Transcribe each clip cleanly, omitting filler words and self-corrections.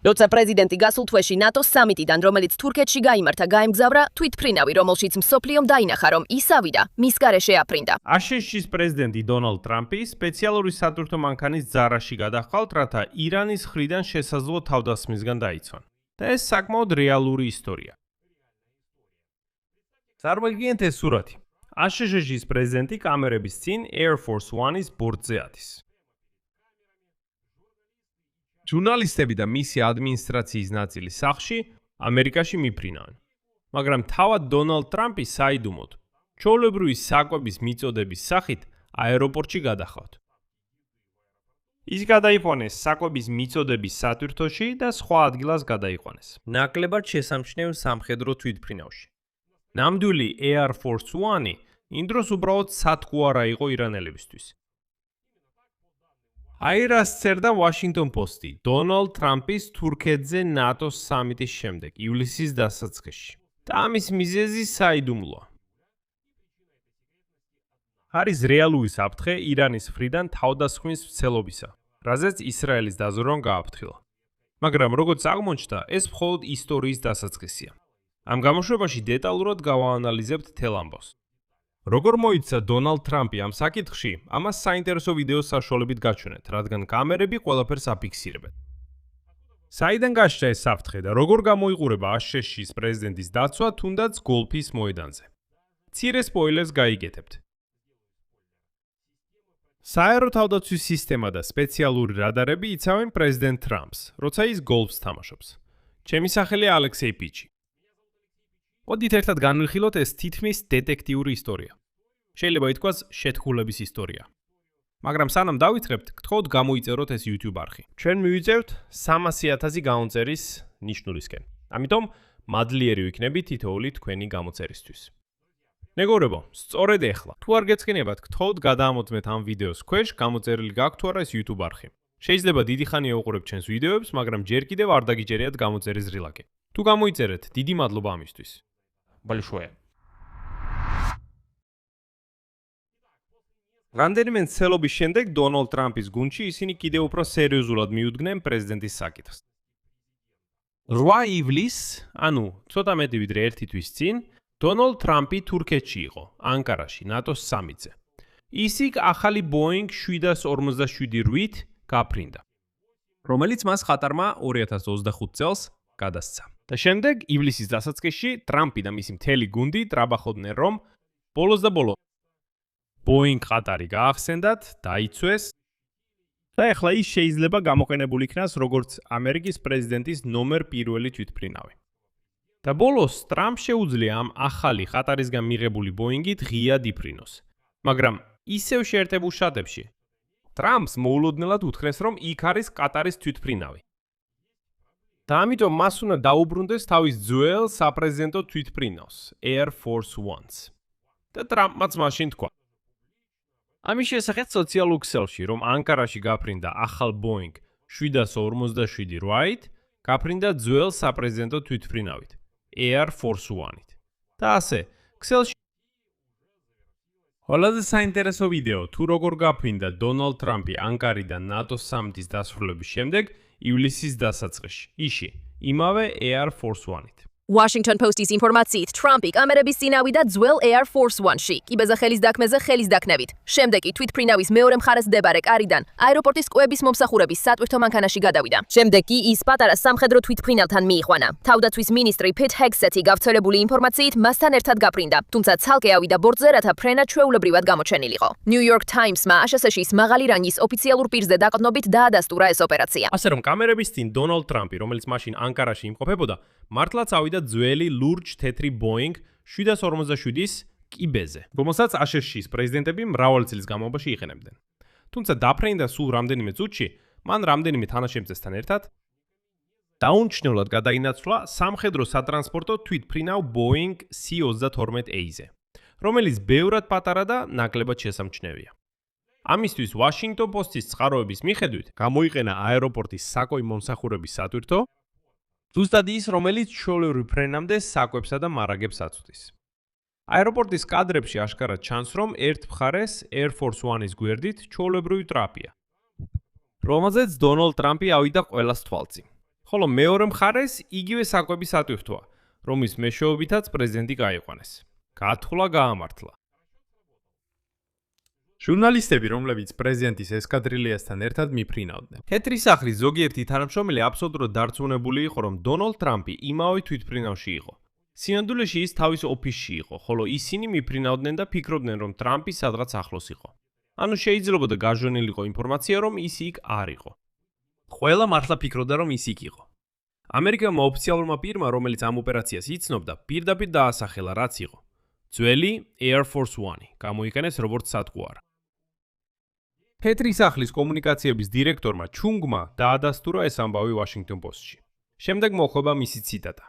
როცა პრეზიდენტი გასულ თვეში ნატოს სამიტიდან, რომელიც თურქეთში გაიმართა, გაემგზავრა, თვითმფრინავი, რომელშიც მსოფლიომ დაინახა, რომ ის ავიდა, მის გარეშე აფრინდა. აშშ-ის პრეზიდენტი დონალდ ტრამპი სპეციალური სატვირთო მანქანის ძარაში გადაჰყავთ, რათა ირანის მხრიდან შესაძლო თავდასხმისგან დაიცვან. და ეს საკმაოდ რეალური ისტორია. წარმოგიდგენთ ეს სურათი. აშშ-ის პრეზიდენტი კამერების წინ Air Force One-ის ბორტზე ადის. ჟურნალისტები და მისი ადმინისტრაციის ნაწილი სახლში ამერიკაში მიფრინავენ. მაგრამ თავად დონალდ ტრამპი საიდუმოდ ჩვეულებრივი საკვების მიწოდების სახით აეროპორტში გადახავთ. ის გადაიყვანეს საკვების მიწოდების სატვირთოში და სხვა ადგილას გადაიყვანეს. ნაკლებად შესამჩნევ სამხედრო თვითმფრინავში. ნამდვილი Air Force One-ი იმ დროს უბრალოდ სათქუარა იყო ირანელებისთვის. აირას წერდა Washington Post-ი დონალდ ტრამპის თურქეთზე ნატოს სამიტის შემდეგ, ივლისის დასაწყისში. და ამის მიზეზი საიდუმლოა. არის რეალური საფრთხე ირანის მხრიდან თავდასხმის მცდელობისა, რაზეც ისრაელის დაზვერვამ გააფრთხილა. მაგრამ როგორც აღმოჩნდა, ეს მხოლოდ ისტორიის დასაწყისია. ამ გამოშვებაში დეტალურად გავაანალიზებთ თელ ამბავს. როგორ მოიცა დონალდ ტრამპი ამ საკითხში, ამას საინტერესო ვიდეოს საშუალებით გაჩვენეთ, რადგან კამერები ყველაფერს აფიქსირებენ. საიდან გაჩნდა ეს საფრთხე და როგორ გამოიყურება აშშ-ის პრეზიდენტის დაცვა თუნდაც გოლფის მოედანზე. მცირე სპოილერს გაიგეთებთ. საერო თავდაცვის სისტემა და სპეციალური რადარები იცავენ პრეზიდენტ ტრამპს, როცა ის გოლფს თამაშობს. ჩემი სახელია ალექსეი პიჩი. მოდით ერთად განვიხილოთ ეს თითქმის დეტექტიური ისტორია. შეიძლება ითქვას შეთქმულების ისტორია. მაგრამ სანამ დავიწყებთ, გთხოვთ გამოიწეროთ ეს YouTube არხი. ჩვენ მივიწევთ 300,000 გამომწერის ნიშნულისკენ. ამიტომ მადლიერი ვიქნები თითოეული თქვენი გამოწერისთვის. მეგობრებო, სწორედ ეხლა, თუ არ გეცქენებათ, გთხოვთ გადაამოწმეთ ამ ვიდეოს ქვეშ გამოწერილი გაქვთ თუ არა ეს YouTube არხი. შეიძლება დიდი ხანია უყურებთ ჩვენს ვიდეოებს, მაგრამ ჯერ კიდევ არ დაგიჭერიათ გამოწერის რილაკი. თუ გამოიწერეთ, დიდი მადლობა ამისთვის. Большое. რამდენიმე მცდელობის შემდეგ დონალდ ტრამპის გუნდში ისინი კიდევ უფრო სერიოზულად მიუდგნენ პრეზიდენტის საკითხს. 8 ივლისს, ანუ ცოტა მეტი ვიდრე 1 თვის წინ, დონალდ ტრამპი თურქეთში იყო, ანკარაში, ნატოს სამიტზე. ის იქ ახალი Boeing 747-8 გაფრინდა, რომელიც მას ხატარმა 2025 წელს გადასცა. და შემდეგ ივლისის დასაწყისში ტრამპი და მისი მთელი გუნდი ტრაბახობდნენ, რომ ბოლოს და ბოლოს Boeing ყატარი გაახსენდათ, დაიცვეს და ეხლა ის შეიძლება გამოყენებული იქნას როგორც ამერიკის პრეზიდენტის ნომერ პირველი თვითმფრინავი. და ბოლოს ტრამპს შეუძლია ამ ახალი ყატარისგან მიღებული Boeing-ით ღიად იფრინოს. მაგრამ ისევ შეერთებულ შტატებში ტრამპს მოულოდნელად უთხრეს, რომ იქ არის ყატარის თვითმფრინავი. და ამიტომ მას უნდა დაუბრუნდეს თავის ძველ საპრეზიდენტო თვითმფრინავს, Air Force One-ს. და ტრამპმაც მაშინ თქვა. ამის შესახებ სოციალურ ქსელში, რომ ანკარაში გაფრინდა ახალ Boeing 747-8, გაფრინდა ძველ საპრეზიდენტო თვითმფრინავით, Air Force One-ით. და ასე, ქსელში ყველაზე საინტერესო ვიდეო, თუ როგორ გაფრინდა დონალდ ტრამპი ანკარიდან ნატოს სამიტის დასრულების შემდეგ ივლისის დასაწყისში, იში, იმავე Air Force One-ით. Washington Post-ის ინფორმაციით, ტრამპი კამერების წინ ავიდა ძველ Air Force One-ში, კიბეზე ხელის დაკმეზე ხელის დაკნევით. შემდეგ კი თვითმფრინავის მეორე მხარეს მდებარე კარიდან აეროპორტის კვების მომსახურების სატვირთო მანქანაში გადავიდა. შემდეგ კი ის პატარა სამხედრო თვითმფრინავთან მიიყვანა. თავდაცვის მინისტრი Pete Hegseth-ი გავრცელებული ინფორმაციით მასთან ერთად გაფრინდა, თუმცა ცალკე ავიდა ბორტზე, რათა ფრენა ჩვეულებრივად გამოჩენილიყო. New York Times-მა აშშ-ის მაღალი რანგის ოფიციალურ პირზე დაყრდნობით დაადასტურა ეს ოპერაცია. ასე რომ კამერების წინ დონალდ ტრამპი, რომელიც მაშინ ანკარაში იმყოფებოდა, მართლაც ავიდა ძველი ლურჯ თეთრი Boeing 747-ის კიბეზე, რომელსაც აშშ-ის პრეზიდენტები მრავალი წლის განმავლობაში იყენებდნენ. თუმცა დაფრენდა სულ რამდენიმე წუთში, მან რამდენიმე თანაშემწესთან ერთად დაუნჩნევლად გადაინაცვლა სამხედრო სატრანსპორტო თვითმფრინავ Boeing C-32A-ზე, რომელიც ბევრად პატარა და ნაკლებად შესამჩნევია. ამისთვის Washington Post-ის წყაროების მიხედვით გამოიყენა აეროპორტის საკვები მომსახურების სატვირთო, ზუსტად ის, რომელიც ჩვეულებრივ ფრენამდე საკვებსა და მარაგებს აწვდის. აეროპორტის კადრებში აშკარად ჩანს, რომ ერთ მხარეს Air Force One-ის გვერდით ჩვეულებრივი ტრაპია, რომელზეც დონალდ ტრამპი ავიდა ყველას თვალწინ. ხოლო მეორე მხარეს იგივე საკვების ატვირთვა, რომის მეშვეობითაც პრეზიდენტი გაიყვანეს. გათხოვა გაამართლა. ჟურნალისტები, რომლებიც პრეზიდენტის ესკადრილიასთან ერთად მიფრინავდნენ. თეთრი სახლის ზოგიერთი თანამშრომელი აბსოლუტურად დარწმუნებული იყო, რომ დონალდ ტრამპი იმავე თვითმფრინავში იყო. სინამდვილეში ის თავის ოფისში იყო, ხოლო ისინი მიფრინავდნენ და ფიქრობდნენ, რომ ტრამპი სადღაც ახლოს იყო. ანუ შეიძლებოდა გაჟონილიყო ინფორმაცია, რომ ის იქ არ იყო. ყველა მართლა ფიქრობდა, რომ ის იქ იყო. ამერიკელმა ოფიციალურმა პირმა, რომელიც ამ ოპერაციას იცნობდა, პირდაპირ დაასახელა, რაც იყო. ძველი Air Force One გამოიყენეს როგორც სადგური. თეთრი სახლის კომუნიკაციების დირექტორმა ჩუნგმა დაადასტურა ეს ამბავი Washington Post-ში. შემდეგ მოხვდება მისი ციტატა.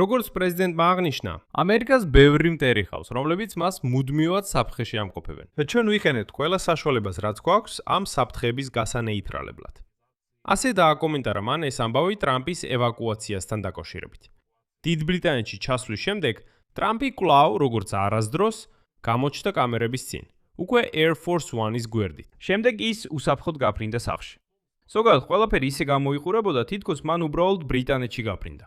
როგორც პრეზიდენტმა აღნიშნა, ამერიკას ბევრი მტერი ხავს, რომლებიც მას მუდმივად საფრთხეში ამყოფებენ. და ჩვენ ვიყენებთ ყველა საშუალებას, რაც გვაქვს ამ საფრთხეების გასანეიტრალებლად. ასე დააკომენტარა მან ეს ამბავი ტრამპის ევაკუაციასთან დაკავშირებით. დიდ ბრიტანეთში ჩასვლის შემდეგ ტრამპი კვლავ, როგორც არასდროს, გამოჩნდა კამერების წინ. უკვე Air Force One-ის გვერდით. შემდეგ ის უსაფრთხოდ გაფრინდა სახლში. ზოგადად ყველაფერი ისე გამოიყურებოდა, თითქოს მან უბრალოდ ბრიტანეთში გაფრინდა.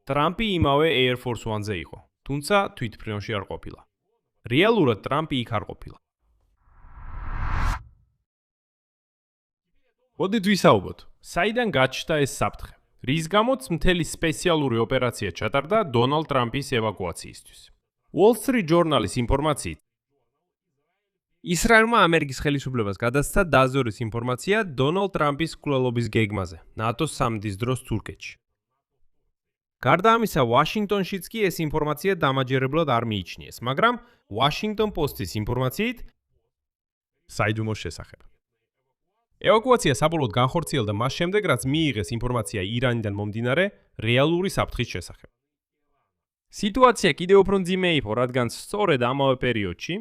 ტრამპი იმავე Air Force One-ზე იყო, თუმცა თვითმფრინავში არ ყოფილა. რეალურად ტრამპი იქ არ ყოფილა. მოდით ვისაუბროთ, საიდან გაჩნდა ეს საფრთხე? რის გამოც მთელი სპეციალური ოპერაცია ჩატარდა დონალდ ტრამპის ევაკუაციისთვის. Wall Street Journal-ის ინფორმაციით, ისრაელმა ამერიკის ხელისუფლებას გადასცა დაზვერვის ინფორმაცია დონალდ ტრამპის მკვლელობის გეგმაზე, ნატოს სამდის დროს თურქეთში. გარდა ამისა, ვაშინგტონშიც კი ეს ინფორმაცია დამაჯერებლად არ მიიჩნიეს, მაგრამ Washington Post-ის ინფორმაციით საიდუმოს შესახებ. ევაკუაცია საბოლოოდ განხორციელდა მას შემდეგ, რაც მიიღეს ინფორმაცია ირანიდან მომდინარე რეალური საფრთხის შესახებ. სიტუაცია კიდევ უფრო მძიმე იყო, რადგან სწორედ ამავე პერიოდში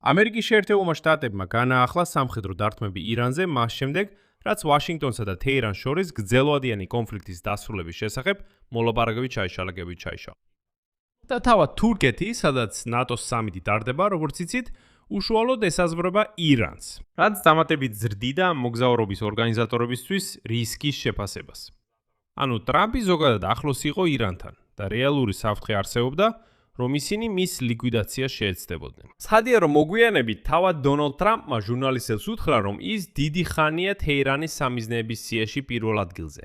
ამერიკის შეერთებულმა შტატებმა განაახლა სამხედრო დარტყმები ირანზე მას შემდეგ, რაც ვაშინგტონსა და თეირანს შორის გრძელვადიანი კონფლიქტის დასრულების შესახებ მოლაპარაკებები ჩაიშალა. და თავად თურქეთი, სადაც ნატოს სამიტი ტარდება, როგორც იცით, უშუალოდ ესაზღვრება ირანს, რაც დამატებით ზრდიდა მოგზაურობის ორგანიზატორებისთვის რისკის შეფასებას. ანუ ტრამპი ზოგადად ახლოს იყო ირანთან და რეალური საფრთხე არსებობდა, რომ ისინი მის ლიკვიდაციას შეეცდებოდნენ. ცხადია, რომ მოგვიანებით თავად დონალდ ტრამპმა ჟურნალისტებს უთხრა, რომ ის დიდი ხანია თეირანის სამიზნეების სიაში პირველ ადგილზე.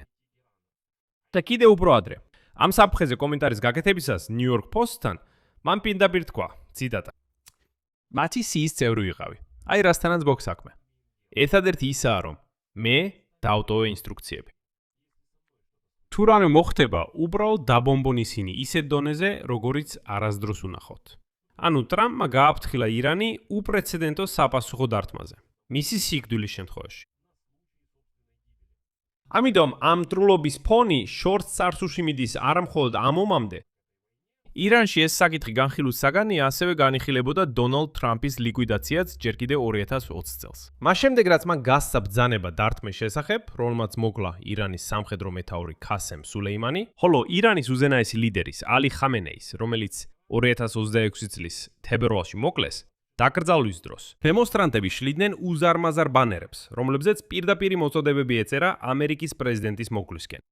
და კიდევ უფრო ადრე, ამ საფრთხეზე კომენტარის გაკეთებისას New York Post-თან მან პირდაპირ თქვა, ციტატა: მათი სიის წევრი ვიყავი. აი რასთანაც გვაქვს საქმე. ერთადერთი ისაა, რომ მე დავტოვე ინსტრუქციები. თუ რამე მოხდება, უბრალოდ დაბომბონ ისინი ისეთ დონეზე, როგორიც არასდროს უნახავთ. ანუ ტრამპმა გააფრთხილა ირანი უპრეცედენტო საპასუხო დარტყმაზე, მისი სიკვდილის შემთხვევაში. ამიტომ ამ მტრულობის ფონი შორს წარსულში მიდის არა მხოლოდ ამ ომამდე, ირანში ეს საკითხი განხილვის საგანია ასევე განიხილებოდა დონალდ ტრამპის ლიკვიდაციაც ჯერ კიდევ 2020 წელს. მას შემდეგ რაც მან გასცა ბრძანება დარტყმის შესახებ, რომელმაც მოკლა ირანის სამხედრო მეთაური ქასემ სულეიმანი, ხოლო ირანის უზენაესი ლიდერის ალი ხამენეის, რომელიც 2026 წლის თებერვალში მოკლეს, დაკრძალვის დროს დემონსტრანტები შლიდნენ უზარმაზარ ბანერებს, რომლებზეც პირდაპირი მოწოდებები ეწერა ამერიკის პრეზიდენტის მოკლისკენ.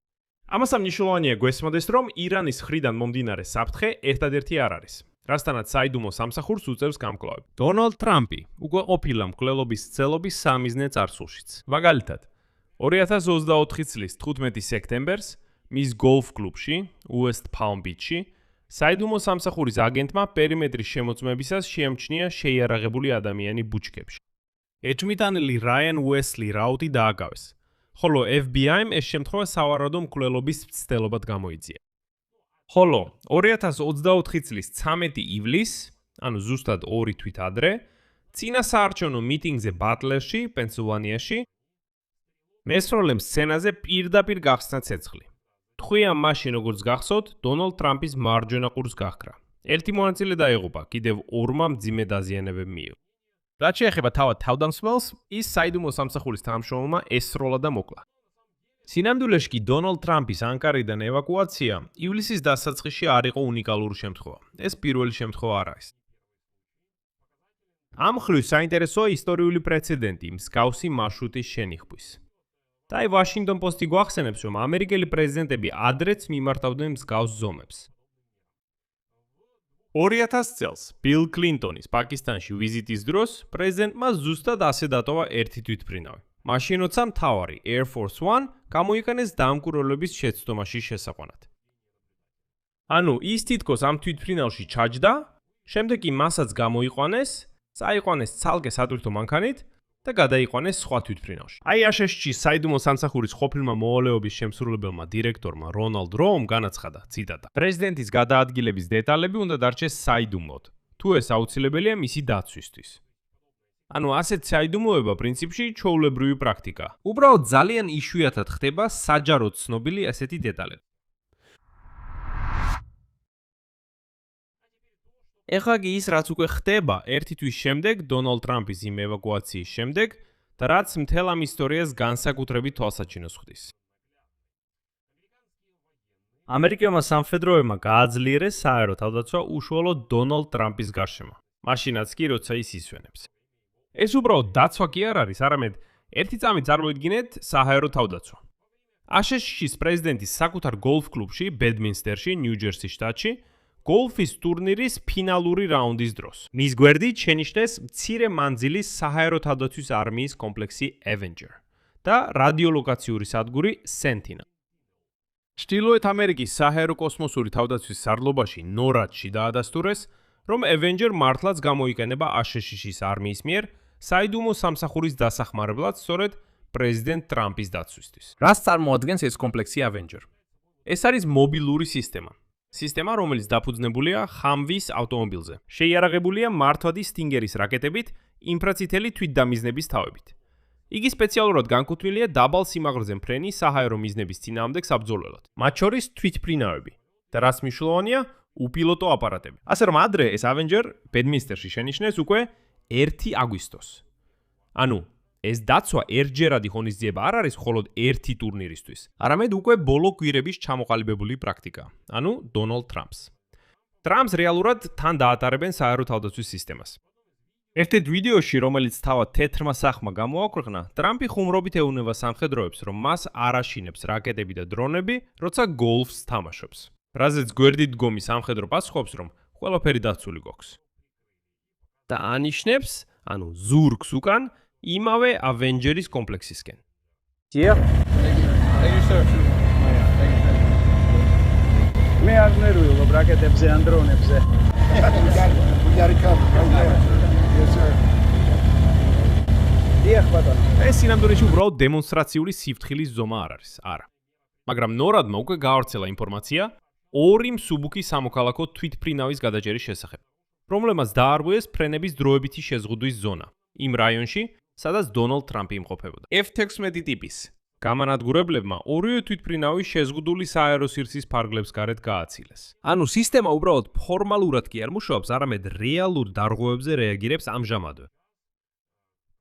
ამასთან მნიშვნელოვანია გვესმოდეს, რომ ირანის მხრიდან მომდინარე საფრთხე ერთადერთი არ არის, რასთანაც საიდუმლო სამსახურს უწევს გამკლავები. დონალდ ტრამპი უკვე ყოფილა მკვლელობის ცელობის სამიზნე წარსულშიც. მაგალითად, 2024 წლის 15 სექტემბერს მის გოლფ კლუბში, West Palm Beach-ში, საიდუმლო სამსახურის აგენტმა პერიმეტრის შემოწმებისას შეამჩნია შეიარაღებული ადამიანი ბუჩქებში. ეჭვმიტანილი რაიან უესლი რაუტი დააკავეს. ხოლო FBI-მ ეს შემთხვევა სავარაუდო მკვლელობის მცდელობად გამოიძია. ხოლო 2024 წლის 13 ივლისს, ანუ ზუსტად 2 თვით ადრე, წინა საარჩევნო მიტინგზე ბატლერში, პენსილვანიაში, მესროლემ სცენაზე პირდაპირ გახსნა ცეცხლი. თქვია მაშინ, როგორც გახსოვთ, დონალდ ტრამპის მარჯვენა ყურს გაჰკრა. ერთი მონაწილე დაეღუპა, კიდევ ორმა მძიმე დაზიანებები მიიღო. რაც შეეხება თავად თავდამსხმელს, ის საიდუმლო სამსახურის თანამშრომელმა ესროლა და მოკლა. სინამდვილეში კი დონალდ ტრამპის ანკარიდან ევაკუაცია ივლისის დასაწყისში არ იყო უნიკალური შემთხვევა. ეს პირველი შემთხვევა არ არის. ამ მხრივ საინტერესოა ისტორიული პრეცედენტი მსგავსი მარშრუტის შენიხვის. და აი Washington Post-ი გვახსენებს, რომ ამერიკელი პრეზიდენტები ადრეც მიმართავდნენ მსგავს ზომებს. 2000 წელს Bill Clinton-ის პაკისტანში ვიზიტის დროს პრეზიდენტმა ზუსტად ასე დატოვა ერთი თვითმფრინავი. მაშინ როცა მთავარი Air Force One გამოიყენეს დამკვირვებლების შეცდომაში შესაყვანად. ანუ ის თითქოს ამ თვითმფრინავში ჩაჯდა, შემდეგ კი მასაც გამოიყვანეს, წაიყვანეს ცალკე სატვირთო მანქანით და გადაიყვანეს სხვა თვითმფრინავში. აი აშშ-ში საიდუმლო სამსახურის ყოფილმა მოვალეობის შემსრულებელმა დირექტორმა Ronald Rome განაცხადა, ციტატა: პრეზიდენტის გადაადგილების დეტალები უნდა დარჩეს საიდუმლოდ, თუ ეს აუცილებელია მისი დაცვისთვის. ანუ ასეთ საიდუმლოება პრინციპში ჩვეულებრივი პრაქტიკაა. უბრალოდ ძალიან იშვიათად ხდება საჯაროდ ცნობილი ასეთი დეტალები. ეხლა კი ის რაც უკვე ხდება ერთი თვის შემდეგ დონალდ ტრამპის იმ ევაკუაციის შემდეგ და რაც მთელ ამ ისტორიას განსაკუთრებით თვალსაჩინოს ხდის. ამერიკელმა სამხედროებმა გააძლიერეს საერო თავდაცვა უშუალოდ დონალდ ტრამპის გარშემო. მაშინაც კი როცა ის ისვენებს. ეს უბრალოდ დაცვა კი არ არის, არამედ ერთი წამი წარმოიდგინეთ საჰაერო თავდაცვა. აშშ-ის პრეზიდენტის საკუთარ გოლფ კლუბში, ბედმინსტერში, ნიუ-ჯერსის შტატში, გოლფის ტურნირის ფინალური რაუნდის დროს. მის გვერდით შენიშნეს მცირე მანძილის საჰაერო თავდაცვის არმიის კომპლექსი Avenger და რადიოლოკაციური სადგური Sentinel. ჩრდილოეთ ამერიკის საჰაერო კოსმოსური თავდაცვის სარდლობაში NORAD-ში დაადასტურეს, რომ Avenger მართლაც გამოიყენება აშშ-ის არმიის მიერ საიდუმლო სამსახურის დასახმარებლად სწორედ პრეზიდენტ ტრამპის დაცვისთვის. რას წარმოადგენს ეს კომპლექსი Avenger? ეს არის მობილური სისტემა. სისტემა, რომელიც დაფუძნებულია Humvees ავტომობილზე. შეიარაღებულია მართვადი Stingeris რაკეტებით, ინფრაციტელი თვითდამიზნების თავებით. იგი სპეციალურად განკუთვნილია დაბალ სიმაღლეზე მფრენი საჰაერო მიზნების წინააღმდეგ საბრძოლველად. მათ შორის თვითმფრინავები და რაც მნიშვნელოვანია, უპილოტო აპარატები. ასე რომ ადრე ეს Avenger ბედმინსტერში შენიშნეს უკვე 1 აგვისტოს. ანუ ეს დაცვა ერთჯერადი ღონისძიება არ არის მხოლოდ ერთი ტურნირისთვის, არამედ უკვე ბოლო კვირების ჩამოყალიბებული პრაქტიკა, ანუ დონალდ ტრამპს. ტრამპს რეალურად თან დაატარებენ საერო თავდაცვის სისტემას. ერთ ვიდეოში, რომელიც თავად თეთრმა სახმა გამოაქვეყნა, ტრამპი ხუმრობით ეუბნება სამხედროებს, რომ მას არ აშინებს რაკეტები და დრონები, როცა გოლფს თამაშობს. რაზეც გვერდით დგომი სამხედრო პასუხობს, რომ ყველაფერი დაცული გვაქვს. და ანიშნებს, ანუ ზურგს უკან იმავე Avenger-ის კომპლექსისკენ. Yeah. Thank you, sir. მე არ ნერვიულობ რაკეტებზე ან დრონებზე. დიახ, ბატონო. ეს სინამდვილეში უბრალოდ დემონსტრაციული სიფრთხილის ზომა არ არის, არა. მაგრამ NORAD-მა უკვე გაავრცელა ინფორმაცია ორი მსუბუქი სამოქალაქო თვითმფრინავის გადაჭერის შესახებ, რომლემაც დაარღვიეს ფრენების დროებითი შეზღუდვის ზონა იმ რაიონში, სადაც დონალდ ტრამპი იმყოფებოდა. F-16 ტიპის გამანადგურებლებმა ორივე თვითმფრინავი შეზღუდული საერო სივრცის ფარგლებს გარეთ გააცილეს. ანუ სისტემა უბრალოდ ფორმალურად კი არ მუშაობს, არამედ რეალურ დარღვევებზე რეაგირებს ამჟამადვე.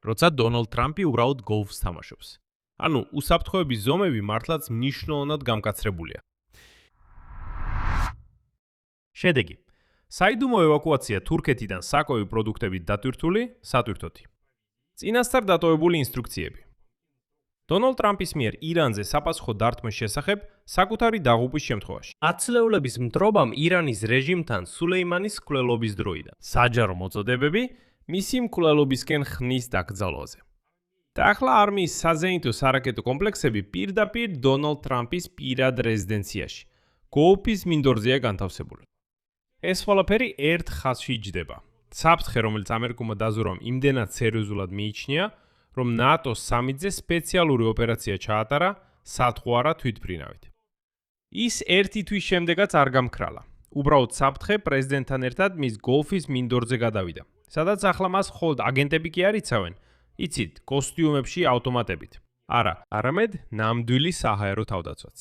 როცა დონალდ ტრამპი უბრალოდ გოლფს თამაშობს. ანუ უსაფრთხოების ზომები მართლაც მნიშვნელოვნად გამკაცრებულია. შედეგი. საიდუმლო ევაკუაცია თურქეთიდან საკოვი პროდუქტებით დატვირთული სატვირთოთი. წინასწარ დატოვებული ინსტრუქციები. დონალდ ტრამპის მიერ ირანზე საპასუხო დარტყმის შესახებ საკუთარი დაღუპვის შემთხვევაში. ათწლეულების მტრობამ ირანის რეჟიმთან სულეიმანის მკვლელობის დროიდან. საჯარო მოწოდებები მისი მკვლელობისკენ ხნის დაკრძალვაზე. და ახლა არმიის საზეინთო სარაკეტო კომპლექსები პირდაპირ დონალდ ტრამპის პირად რეზიდენციაში, გოლფის მინდორზეა განთავსებული. ეს ყველაფერი ერთ ხაზში იჯდება. საფრთხე, რომელიც ამერიკულმა დაზვერვამ იმდენად სერიოზულად მიიჩნია, რომ ნატოს სამიტზე სპეციალური ოპერაცია ჩაატარა სათღვარა თვითმფრინავით. ის ერთი თვის შემდეგაც არ გამქრალა. უბრალოდ საფრთხე პრეზიდენტთან ერთად მის გოლფის მინდორზე გადავიდა, სადაც ახლა მას მხოლოდ აგენტები კი არ იცავენ, იცით, კოსტიუმებში ავტომატებით. არა, არამედ ნამდვილი საჰაერო თავდაცვაც.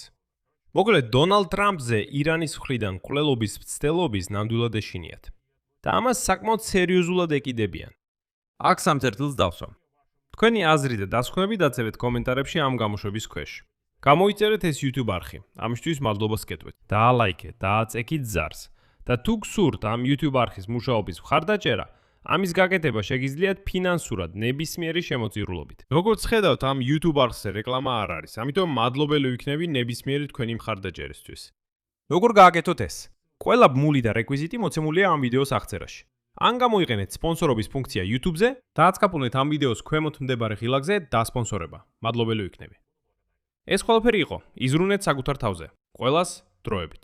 მოკლედ, დონალდ ტრამპზე ირანის მხრიდან მკვლელობის მცდელობის ნამდვილად ეშინიათ. და ამას საკმაოდ სერიოზულად ეკიდებიან. აქ სამწერტილს დავსვამ. თქვენი აზრი და დასკვნები დაწევეთ კომენტარებში ამ გამოშვების ქვეშ. გამოიწერეთ ეს YouTube არხი. ამისთვის მადლობას გეტყვით. დაალაიქეთ, დააწექით ზარს. და თუ გსურთ ამ YouTube არხის მუშაობის მხარდაჭერა, ამის გაკეთება შეგიძლიათ ფინანსურად ნებისმიერი შემოწირულობით. Როგორც ხედავთ, ამ YouTube არხზე რეკლამა არ არის, ამიტომ მადლობელი ვიქნები ნებისმიერი თქვენი მხარდაჭერისთვის. როგორ გააკეთოთ ეს? ყველა ბმული და რეკვიზიტი მოცემულია ამ ვიდეოს აღწერაში. ან გამოიყენეთ სპონსორობის ფუნქცია YouTube-ზე და აწკაპუნეთ ამ ვიდეოს ქვემოთ მდებარე ღილაკზე დასპონსორება. მადლობელი ვიქნები. ეს ყველაფერი იყო. იზრუნეთ საკუთარ თავზე. ყველას დროებით.